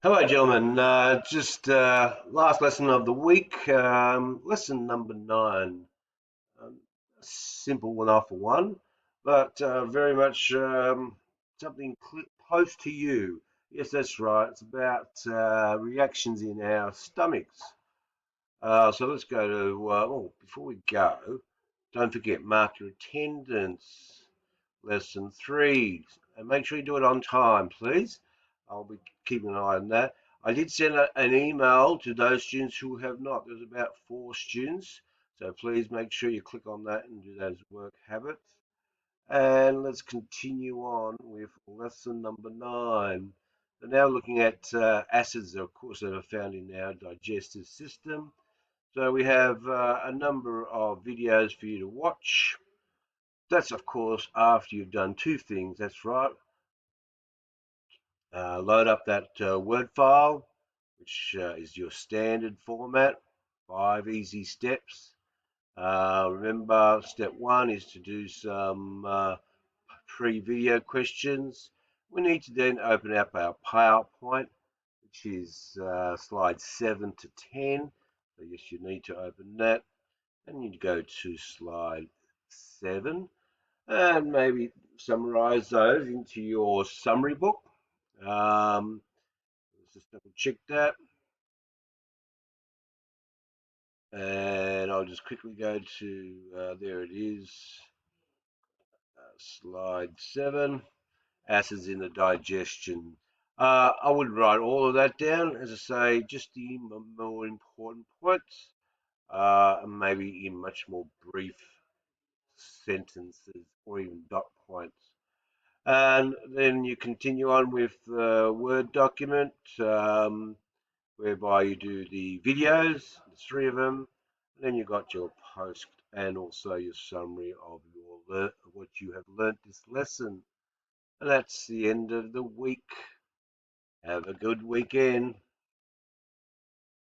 Hello, gentlemen. Just last lesson of the week, lesson number 9. A simple enough for one, but very much something close to you. Yes, that's right. It's about reactions in our stomachs. So let's go to, before we go, don't forget, mark your attendance. Lesson 3. And make sure you do it on time, please. I'll be keeping an eye on that. I did send an email to those students who have not. There's about 4 students. So please make sure you click on that and do those work habits. And let's continue on with lesson number 9. We're now looking at acids, of course, that are found in our digestive system. So we have a number of videos for you to watch. That's, of course, after you've done 2 things. That's right. Load up that Word file, which is your standard format. 5 easy steps. Remember, step 1 is to do some pre-video questions. We need to then open up our PowerPoint, which is slides 7 to 10. So yes, you need to open that. And you go to slide 7 and maybe summarize those into your summary book. Let's just double check that. And I'll just quickly go to, there it is, slide 7, acids in the digestion. I would write all of that down, as I say, just the more important points, and maybe in much more brief sentences or even dot points. And then you continue on with the Word document, whereby you do the videos, the 3 of them, and then you've got your post and also your summary of what you have learnt this lesson. And that's the end of the week. Have a good weekend.